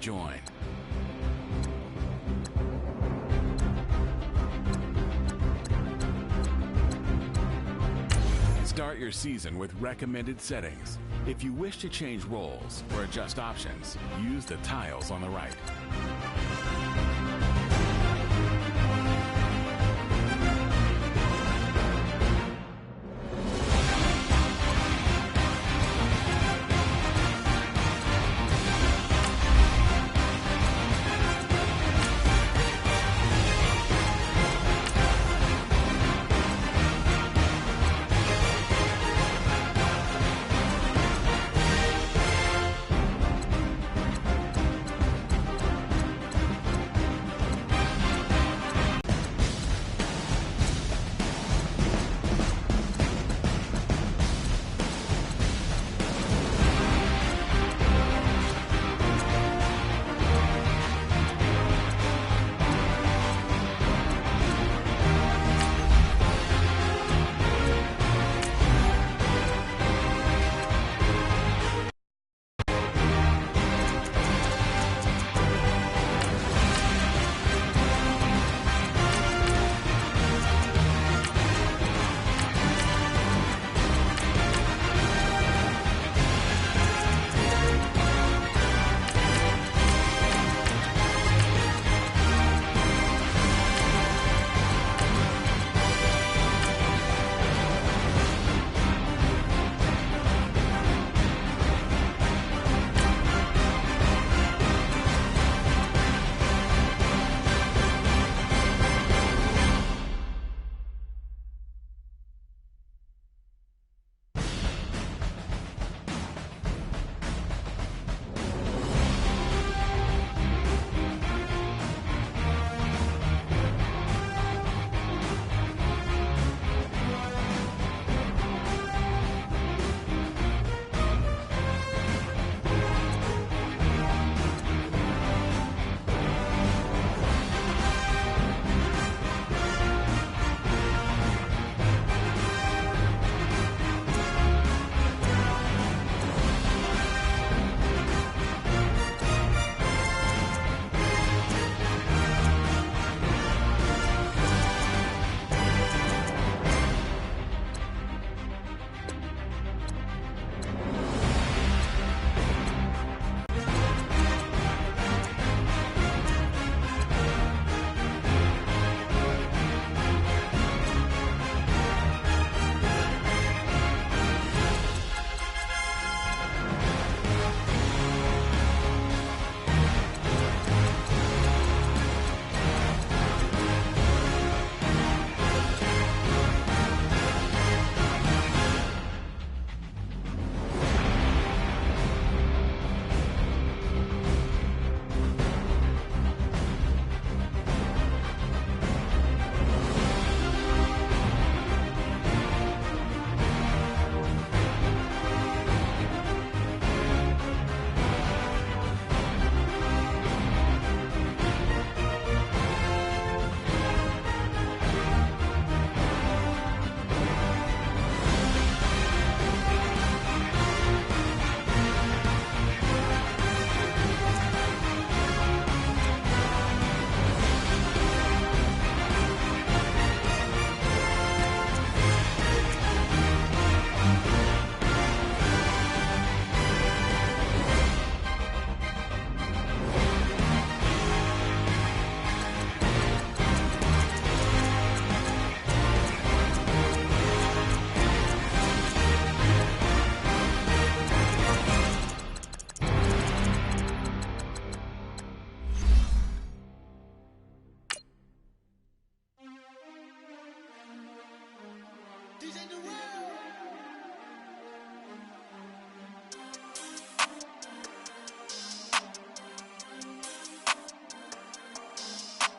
join. Start your season with recommended settings. If you wish to change roles or adjust options, use the tiles on the right.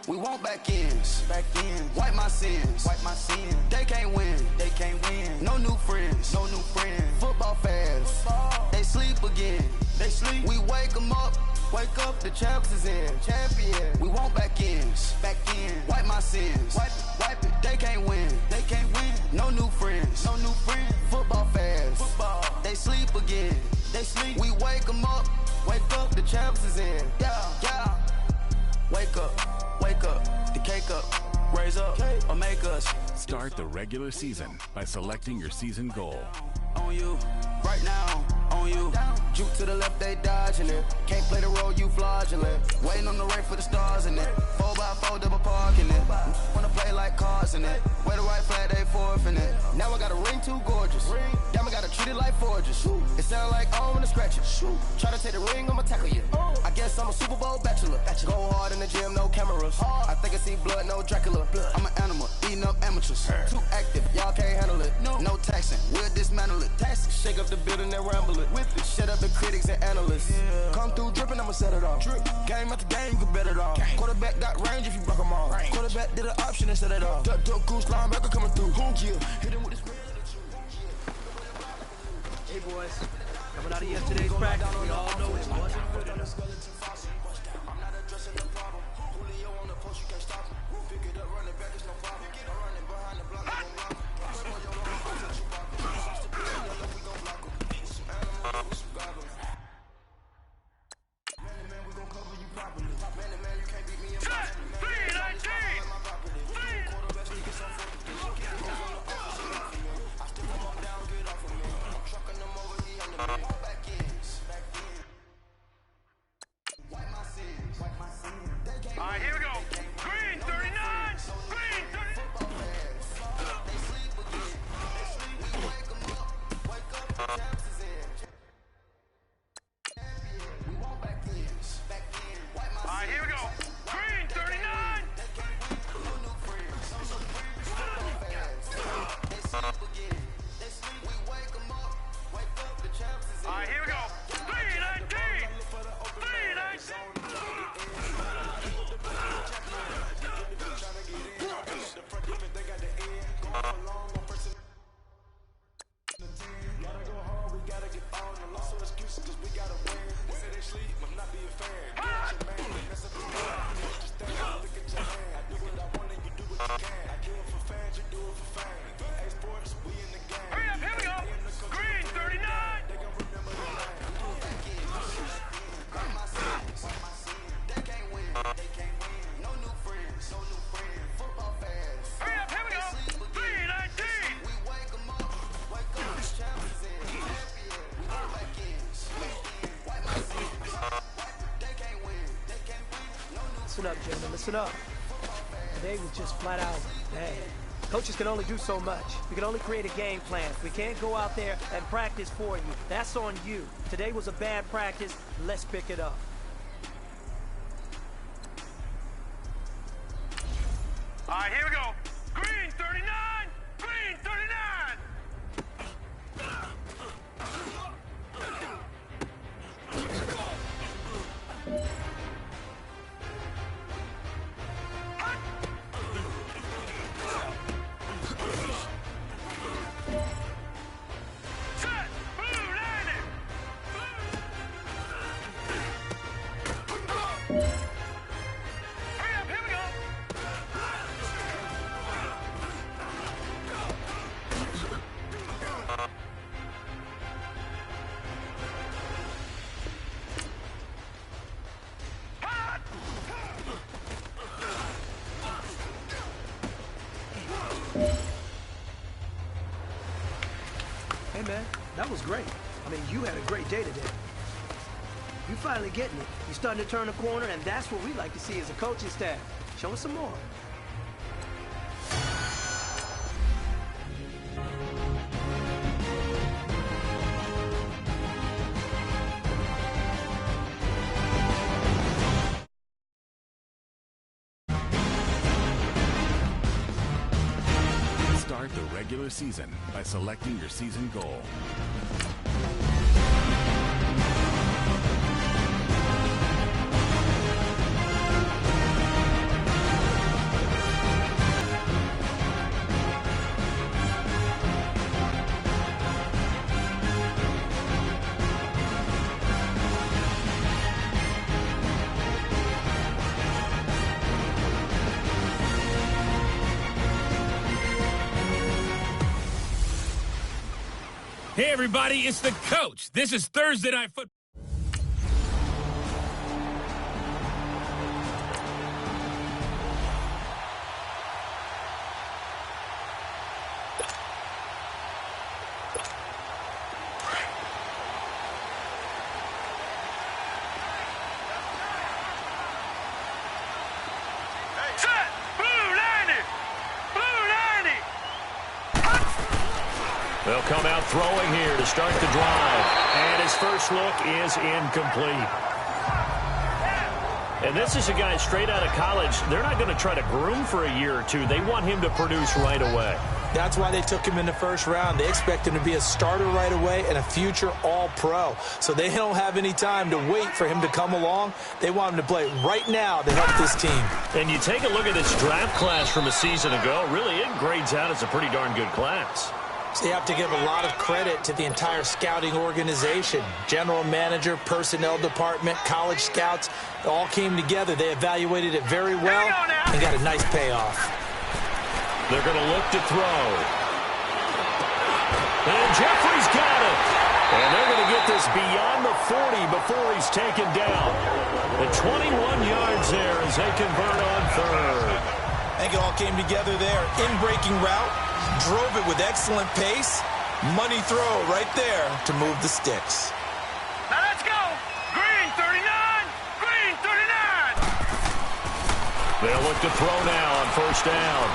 We want back ends. Wipe my sins. They can't win. No new friends. Football fast. They sleep again. We wake them up. The champs is in. We want back ends. Wipe my sins. Wipe it. They can't win. No new friends. Football fast. They sleep again. We wake them up. The champs is in. Yeah, yeah. Wake up, the cake up, raise up, or make us. Start the regular season by selecting your season goal. On you, right now, on you. Juke to the left, they dodging it. Can't play the role, you fraudulent. Waiting on the right for the stars in it. 4x4 double parking it. Wanna play like cars in it. Wear the right flag, they forfeiting it. Now I got a ring too gorgeous. Damn, I gotta treat it like forges. It sound like I wanna scratch it. Try to take the ring, I'ma tackle you. I guess I'm a Super Bowl bachelor. Go hard in the gym, no cameras. I think I see blood, no Dracula. I'm an animal, eating up amateurs. Too active, y'all can't handle it. No taxing, we'll dismantle it. Shake up the building and ramble it. Whip it, shut up the critics and analysts. Come through dripping, I'ma set it off. Game after game, you can bet it off. Quarterback got range if you broke them off. Quarterback did an option and set it off. Duck goose linebacker coming through. Hit him with his. Hey boys, coming out of yesterday's practice, we all know it wasn't good enough. I'm not addressing the problem. Julio on the post, you can't stop him. Pick it up, running back, it's no problem. I'm running behind the block, we gon' block him. Pray for your love, I'll touch you pop him. Watch the play, we gon' block him. With some animals, with some goblins. Man, we gon' cover you properly. Man, you can't beat me in my property. Quarterback, he gets on focus. I still come up down, get off of me. I'm trucking them over, he under me. Back in. Wipe my sins. All right, here we go. Green 39. Green 39. They sleep again. We wake them up. Wake up, the champs is in. We won't back in. Wipe my sins. All right, here we go. Green 39. No new friends. They sleep again. We wake them up. Wake up, the champs is in. All right, here we go. 319. 319. Hurry up, here we go. Green 39. They can't win. No new friends. Football fans. Hurry up, here we go. 319. We wake them up. Wake up, the champs is in. We go back in. Wipe my sins. They can't win. No new Listen up, gentlemen, listen up. Today was just flat out bad. Coaches can only do so much. We can only create a game plan. We can't go out there and practice for you. That's on you. Today was a bad practice. Let's pick it up. All right, here we go. Green 39. Green 39. Set. Blue landing. Hurry up, here we go. Hot. Hey man, that was great. I mean, you had a great day today. You finally getting it. You're starting to turn the corner, and that's what we like to see as a coaching staff. Show us some more. Start the regular season by selecting your season goal. Hey, everybody, it's the coach. This is Thursday Night Football. They'll come out throwing here to start the drive. And his first look is incomplete. And this is a guy straight out of college. They're not going to try to groom for a year or two. They want him to produce right away. That's why they took him in the first round. They expect him to be a starter right away and a future all-pro. So they don't have any time to wait for him to come along. They want him to play right now to help this team. And you take a look at this draft class from a season ago. Really, it grades out as a pretty darn good class. So you have to give a lot of credit to the entire scouting organization. General manager, personnel department, college scouts, it all came together. They evaluated it very well and got a nice payoff. They're going to look to throw. And Jeffrey's got it. And they're going to get this beyond the 40 before he's taken down. The 21 yards there as they convert on third. I think it all came together there. In-breaking route. Drove it with excellent pace. Money throw right there to move the sticks. Now let's go. Green 39. Green 39. They'll look to throw now on first down.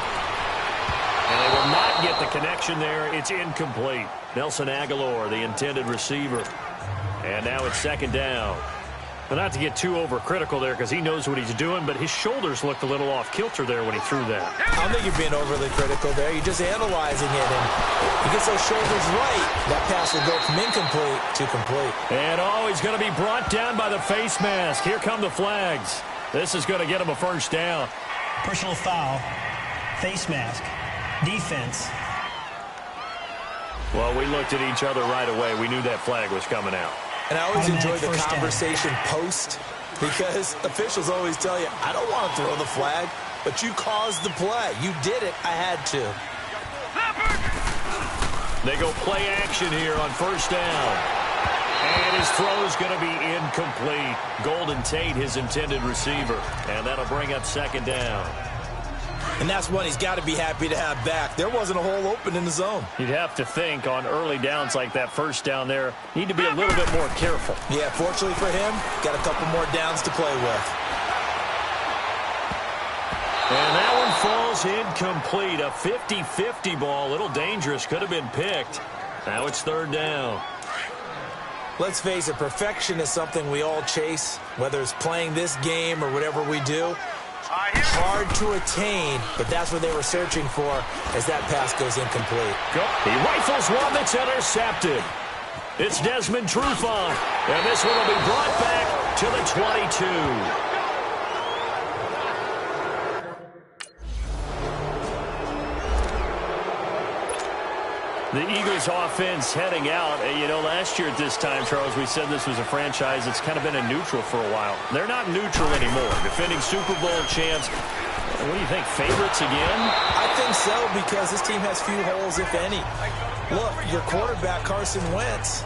And they will not get the connection there. It's incomplete. Nelson Aguilar, the intended receiver. And now it's second down. But not to get too overcritical there because he knows what he's doing, but his shoulders looked a little off kilter there when he threw that. I don't think you're being overly critical there. You're just analyzing it, and he gets those shoulders right. That pass will go from incomplete to complete. And he's going to be brought down by the face mask. Here come the flags. This is going to get him a first down. Personal foul, face mask, defense. Well, we looked at each other right away. We knew that flag was coming out. And I always enjoy the conversation post because officials always tell you, I don't want to throw the flag, but you caused the play. You did it. I had to. They go play action here on first down. And his throw is going to be incomplete. Golden Tate, his intended receiver. And that'll bring up second down. And that's one he's got to be happy to have back. There wasn't a hole open in the zone. You'd have to think on early downs like that first down there, need to be a little bit more careful. Yeah, fortunately for him, got a couple more downs to play with. And that one falls incomplete. A 50-50 ball, a little dangerous, could have been picked. Now it's third down. Let's face it, perfection is something we all chase, whether it's playing this game or whatever we do. Hard to attain, but that's what they were searching for as that pass goes incomplete. He rifles one that's intercepted. It's Desmond Trufant, and this one will be brought back to the 22. The Eagles offense heading out. You know, last year at this time, Charles, we said this was a franchise that's kind of been in neutral for a while. They're not neutral anymore. Defending Super Bowl champs. What do you think, favorites again? I think so because this team has few holes, if any. Look, your quarterback, Carson Wentz,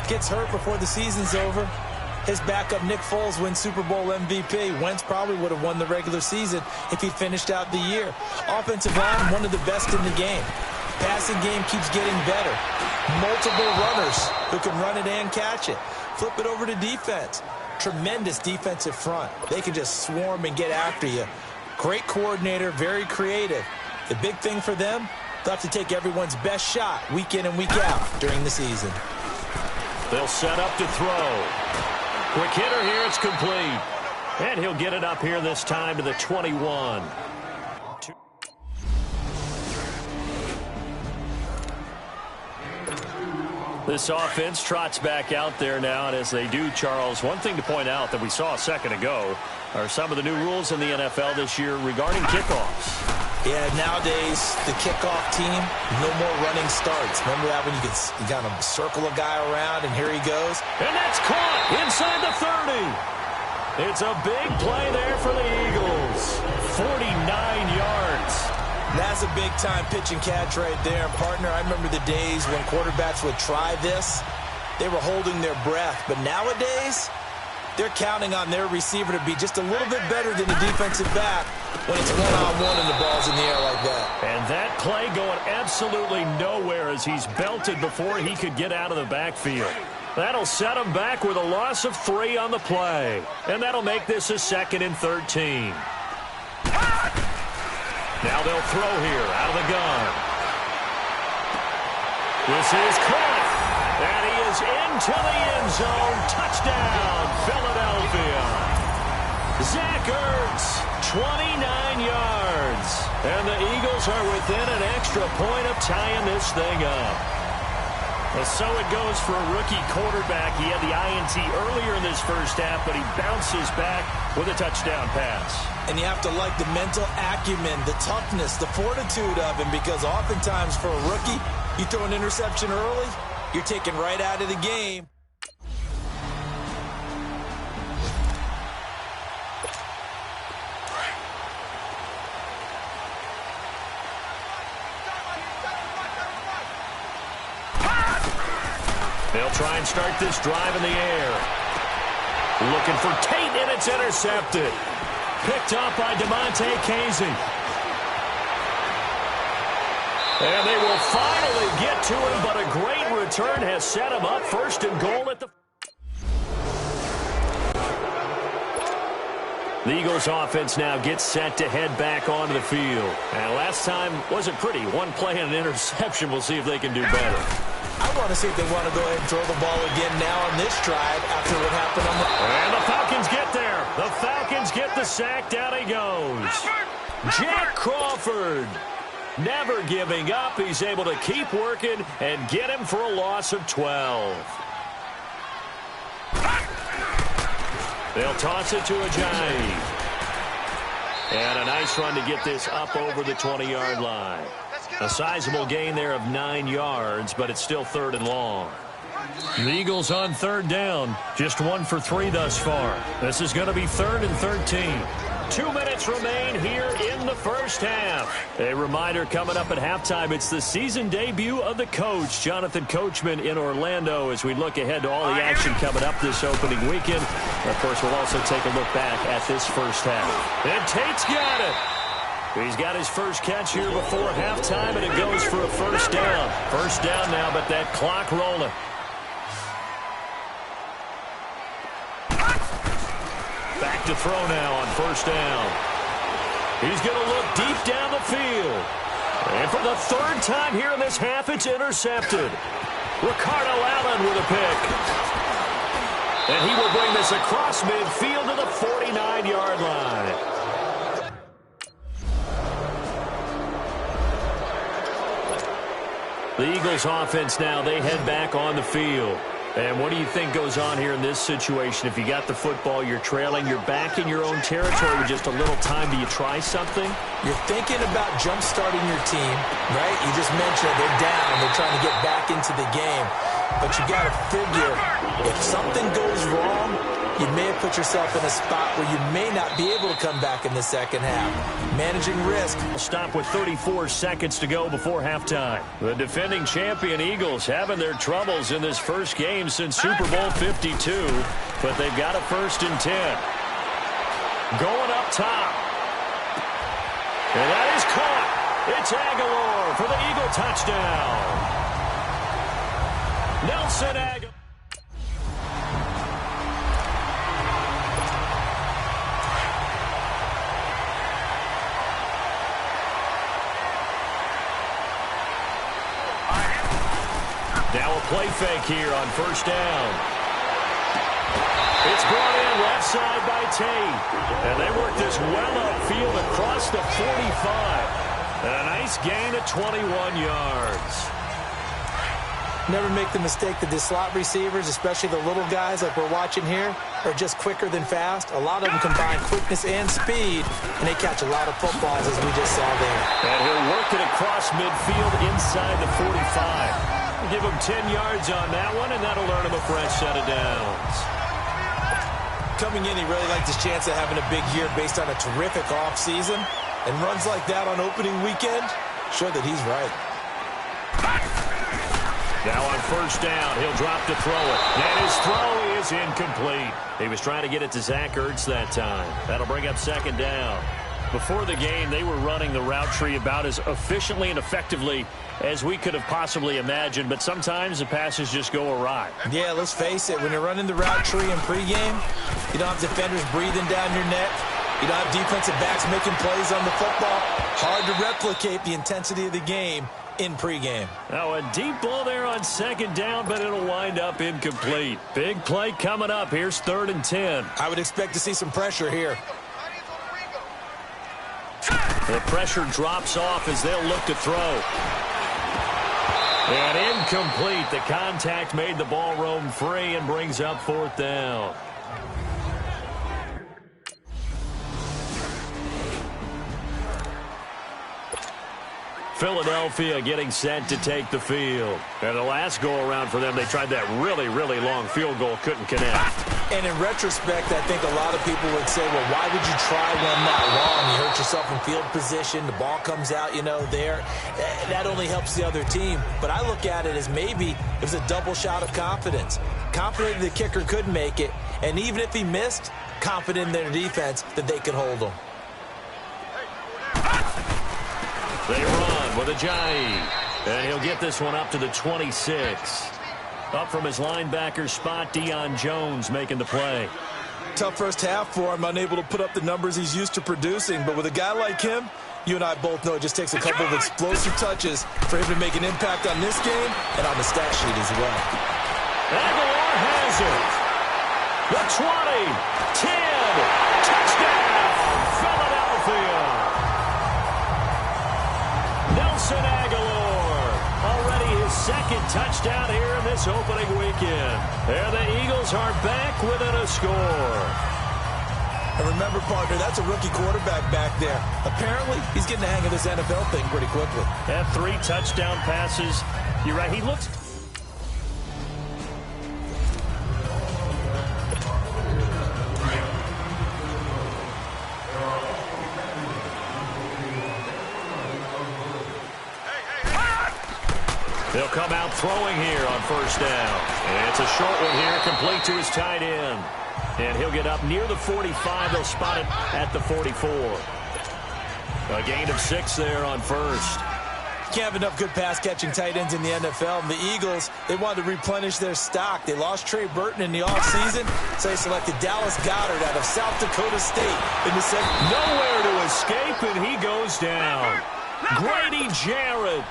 gets hurt before the season's over. His backup, Nick Foles, wins Super Bowl MVP. Wentz probably would have won the regular season if he finished out the year. Offensive line, one of the best in the game. Passing game keeps getting better. Multiple runners who can run it and catch it. Flip it over to defense. Tremendous defensive front. They can just swarm and get after you. Great coordinator, very creative. The big thing for them, they'll have to take everyone's best shot week in and week out during the season. They'll set up to throw. Quick hitter here, it's complete. And he'll get it up here this time to the 21. This offense trots back out there now, and as they do, Charles, one thing to point out that we saw a second ago are some of the new rules in the NFL this year regarding kickoffs. Yeah, nowadays, the kickoff team, no more running starts. Remember that when you kind of circle a guy around, and here he goes? And that's caught inside the 30. It's a big play there for the Eagles. 49 yards. That's a big-time pitch and catch right there. And, partner, I remember the days when quarterbacks would try this. They were holding their breath. But nowadays, they're counting on their receiver to be just a little bit better than the defensive back when it's one-on-one and the ball's in the air like that. And that play going absolutely nowhere as he's belted before he could get out of the backfield. That'll set him back with a loss of 3 on the play. And that'll make this a 2nd and 13. Now they'll throw here out of the gun. This is caught, and he is into the end zone. Touchdown, Philadelphia. Zach Ertz, 29 yards. And the Eagles are within an extra point of tying this thing up. Well, so it goes for a rookie quarterback. He had the INT earlier in this first half, but he bounces back with a touchdown pass. And you have to like the mental acumen, the toughness, the fortitude of him, because oftentimes for a rookie, you throw an interception early, you're taken right out of the game. They'll try and start this drive in the air. Looking for Tate, and it's intercepted. Picked up by DeMonte Casey. And they will finally get to him, but a great return has set him up first and goal at the... The Eagles offense now gets set to head back onto the field. And last time wasn't pretty. One play and an interception. We'll see if they can do better. I want to see if they want to go ahead and throw the ball again now on this drive after what happened on the... And the Falcons get there. The Falcons get the sack. Down he goes. Jack Crawford, never giving up. He's able to keep working and get him for a loss of 12. They'll toss it to Ajayi. And a nice run to get this up over the 20-yard line. A sizable gain there of 9 yards, but it's still third and long. The Eagles on third down. Just 1 for 3 thus far. This is going to be 3rd and 13. 2 minutes remain here in the first half. A reminder coming up at halftime, it's the season debut of the coach, Jonathan Coachman, in Orlando, as we look ahead to all the action coming up this opening weekend. Of course, we'll also take a look back at this first half. And Tate's got it. He's got his first catch here before halftime, and it goes for a first down. First down now, but that clock rolling. Back to throw now on first down. He's going to look deep down the field. And for the third time here in this half, it's intercepted. Ricardo Allen with a pick. And he will bring this across midfield to the 49-yard line. The Eagles offense now, they head back on the field. And what do you think goes on here in this situation? If you got the football, you're trailing, you're back in your own territory with just a little time. Do you try something? You're thinking about jump-starting your team, right? You just mentioned they're down. They're trying to get back into the game. But you got to figure, if something goes wrong, you may have put yourself in a spot where you may not be able to come back in the second half. Managing risk. Stop with 34 seconds to go before halftime. The defending champion Eagles having their troubles in this first game since Super Bowl 52, but they've got a 1st and 10. Going up top. And that is caught. It's Aguilar for the Eagle touchdown. Nelson Aguilar. Now a play fake here on first down. It's brought in left side by Tate. And they work this well upfield across the 45. And a nice gain of 21 yards. Never make the mistake that the slot receivers, especially the little guys like we're watching here, are just quicker than fast. A lot of them combine quickness and speed, and they catch a lot of footballs, as we just saw there. And he'll work it across midfield inside the 45. Give him 10 yards on that one, and that'll earn him a fresh set of downs. Coming in, he really liked his chance of having a big year based on a terrific offseason. And runs like that on opening weekend show that he's right. Now on first down, he'll drop to throw it. And his throw is incomplete. He was trying to get it to Zach Ertz that time. That'll bring up 2nd down. Before the game, they were running the route tree about as efficiently and effectively as we could have possibly imagined, but sometimes the passes just go awry. Yeah, let's face it. When you're running the route tree in pregame, you don't have defenders breathing down your neck. You don't have defensive backs making plays on the football. Hard to replicate the intensity of the game in pregame. Now a deep ball there on second down, but it'll wind up incomplete. Big play coming up. Here's 3rd and 10. I would expect to see some pressure here. The pressure drops off as they'll look to throw. And incomplete. The contact made the ball roam free and brings up 4th down. Philadelphia getting set to take the field. And the last go-around for them, they tried that really, really long field goal, couldn't connect. And in retrospect, I think a lot of people would say, well, why would you try one that long? You hurt yourself in field position. The ball comes out, there. That only helps the other team. But I look at it as maybe it was a double shot of confidence. Confident the kicker could make it. And even if he missed, confident in their defense that they could hold him. They run with Ajayi. And he'll get this one up to the 26. Up from his linebacker spot, Deion Jones making the play. Tough first half for him, unable to put up the numbers he's used to producing. But with a guy like him, you and I both know it just takes a couple of explosive touches for him to make an impact on this game and on the stat sheet as well. Aguilar has it. The 20, 10, touchdown, Philadelphia. Nelson Aguilar, already his 2nd touchdown here in this opening weekend. And the Eagles are back within a score. And remember, partner, that's a rookie quarterback back there. Apparently, he's getting the hang of this NFL thing pretty quickly. Had 3 touchdown passes. You're right, he looks... They'll come out throwing here on 1st down. And it's a short one here, complete to his tight end. And he'll get up near the 45. They'll spot it at the 44. A gain of 6 there on 1st. Can't have enough good pass-catching tight ends in the NFL. And the Eagles, they wanted to replenish their stock. They lost Trey Burton in the offseason, so they selected Dallas Goedert out of South Dakota State in the second. Nowhere to escape, and he goes down. Grady Jarrett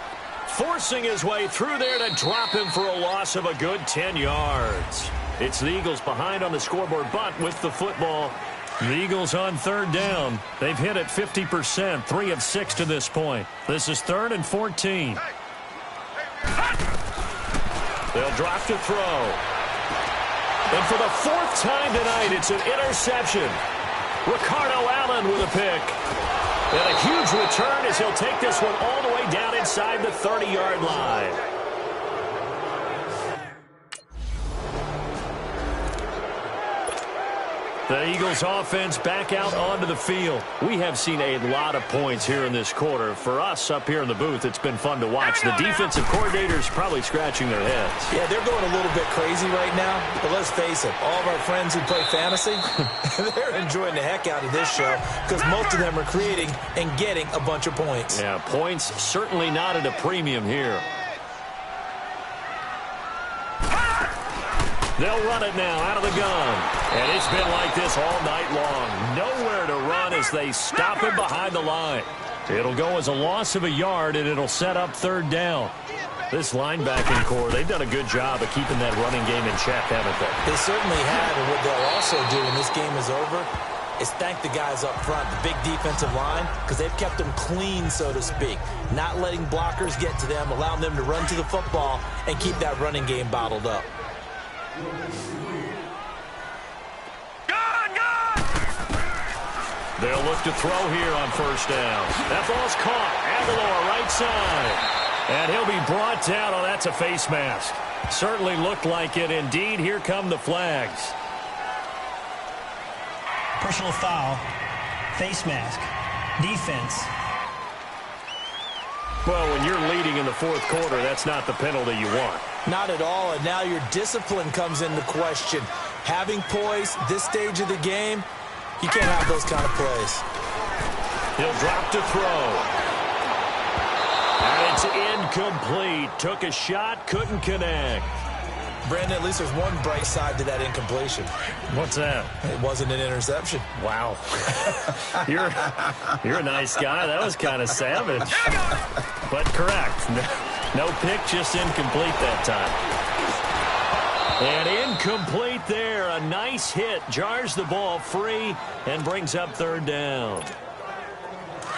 forcing his way through there to drop him for a loss of a good 10 yards. It's the Eagles behind on the scoreboard, but with the football, the Eagles on 3rd down. They've hit it 50%, 3 of 6 to this point. This is 3rd and 14. They'll drop to throw. And for the 4th time tonight, it's an interception. Ricardo Allen with a pick. And a huge return as he'll take this one all the way down inside the 30-yard line. The Eagles offense back out onto the field. We have seen a lot of points here in this quarter. For us up here in the booth, it's been fun to watch. The defensive coordinators probably scratching their heads. Yeah, they're going a little bit crazy right now. But let's face it, all of our friends who play fantasy, they're enjoying the heck out of this show because most of them are creating and getting a bunch of points. Yeah, points certainly not at a premium here. They'll run it now out of the gun. And it's been like this all night long. Nowhere to run as they stop him behind the line. It'll go as a loss of a yard, and it'll set up 3rd down. This linebacking core, they've done a good job of keeping that running game in check, haven't they? They certainly have, and what they'll also do when this game is over is thank the guys up front, the big defensive line, because they've kept them clean, so to speak. Not letting blockers get to them, allowing them to run to the football and keep that running game bottled up. They'll look to throw here on 1st down. That ball's caught. Aguilar right side. And he'll be brought down. Oh, that's a face mask. Certainly looked like it. Indeed, here come the flags. Personal foul, face mask, defense. Well, when you're leading in the 4th quarter, that's not the penalty you want. Not at all, and now your discipline comes into question. Having poise this stage of the game, you can't have those kind of plays. He'll drop to throw. And it's incomplete. Took a shot, couldn't connect. Brandon, at least there's one bright side to that incompletion. What's that? It wasn't an interception. Wow. You're a nice guy. That was kind of savage. but correct. No pick, just incomplete that time. And incomplete there. A nice hit. Jars the ball free and brings up third down.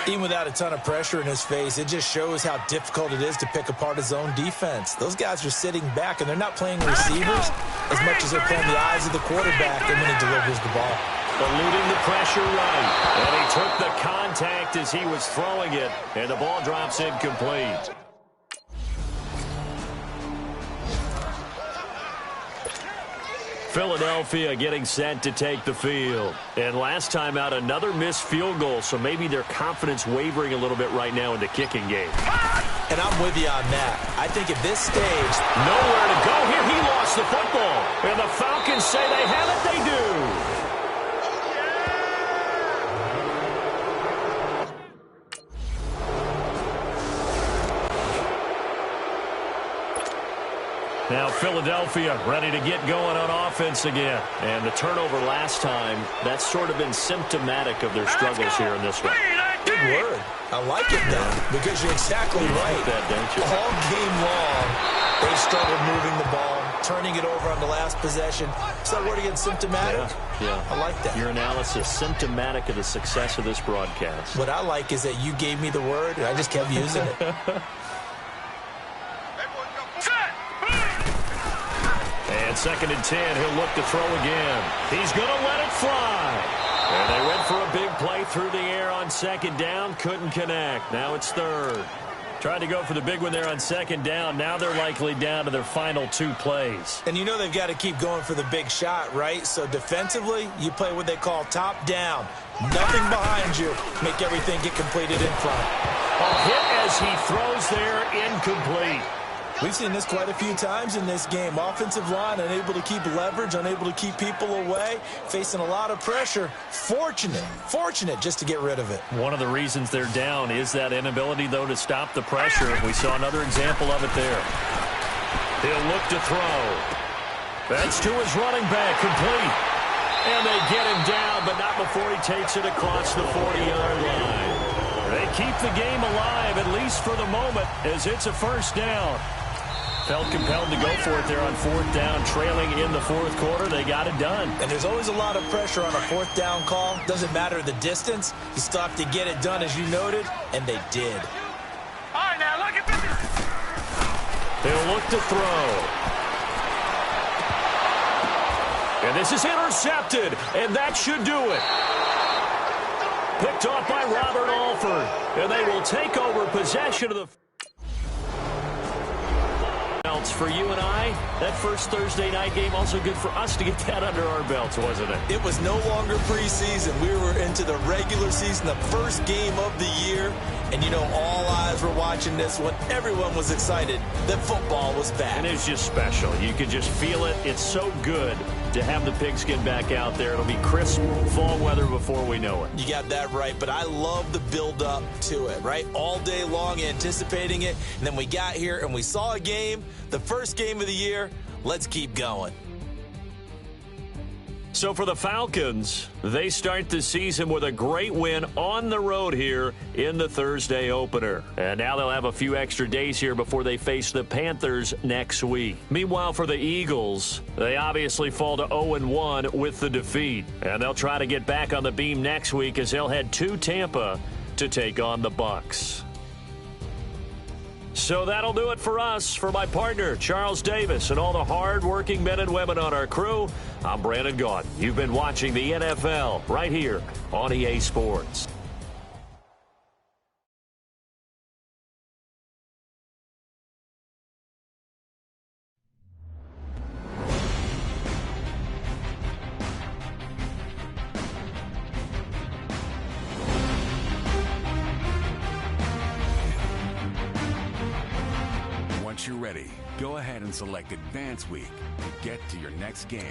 Even without a ton of pressure in his face, it just shows how difficult it is to pick apart his own defense. Those guys are sitting back, and they're not playing receivers as much as they're playing the eyes of the quarterback and when he delivers the ball. Eluding the pressure right. And he took the contact as he was throwing it, and the ball drops incomplete. Philadelphia getting set to take the field. And last time out, another missed field goal, so maybe their confidence wavering a little bit right now in the kicking game. And I'm with you on that. I think at this stage, nowhere to go here. He lost the football. And the Falcons say they have it. They do. Now Philadelphia ready to get going on offense again. And the turnover last time, that's sort of been symptomatic of their struggles here in this one. Big word. I like it, though, because you're exactly right. Like that, don't you? All game long, they struggled moving the ball, turning it over on the last possession. So word again, symptomatic? Yeah. I like that. Your analysis, symptomatic of the success of this broadcast. What I like is that you gave me the word, and I just kept using it. And 2nd and 10, he'll look to throw again. He's going to let it fly. And they went for a big play through the air on 2nd down. Couldn't connect. Now it's 3rd. Tried to go for the big one there on 2nd down. Now they're likely down to their final 2 plays. And you know they've got to keep going for the big shot, right? So defensively, you play what they call top down. Nothing behind you. Make everything get completed in front. A hit as he throws there, incomplete. We've seen this quite a few times in this game. Offensive line unable to keep leverage, unable to keep people away, facing a lot of pressure. Fortunate just to get rid of it. One of the reasons they're down is that inability, though, to stop the pressure. We saw another example of it there. He'll look to throw. That's to his running back, complete. And they get him down, but not before he takes it across the 40-yard line. They keep the game alive, at least for the moment, as it's a 1st down. Felt compelled to go for it there on 4th down, trailing in the 4th quarter. They got it done. And there's always a lot of pressure on a 4th down call. Doesn't matter the distance. You still have to get it done, as you noted, and they did. All right, now look at this. They'll look to throw. And this is intercepted, and that should do it. Picked off by Robert Alford, and they will take over possession of the... For you and I, that first Thursday night game also good for us to get that under our belts, wasn't it? It was no longer preseason. We were into the regular season, the first game of the year. And, you know, all eyes were watching this when everyone was excited that football was back. And it's just special. You can just feel it. It's so good to have the pigskin back out there. It'll be crisp fall weather before we know it. You got that right, but I love the build-up to it, right? All day long anticipating it, and then we got here and we saw a game, the first game of the year. Let's keep going. So for the Falcons, they start the season with a great win on the road here in the Thursday opener. And now they'll have a few extra days here before they face the Panthers next week. Meanwhile, for the Eagles, they obviously fall to 0-1 with the defeat. And they'll try to get back on the beam next week as they'll head to Tampa to take on the Bucs. So that'll do it for us. For my partner, Charles Davis, and all the hard-working men and women on our crew, I'm Brandon Gaudin. You've been watching the NFL right here on EA Sports. Once you're ready, go ahead and select Advance Week to get to your next game.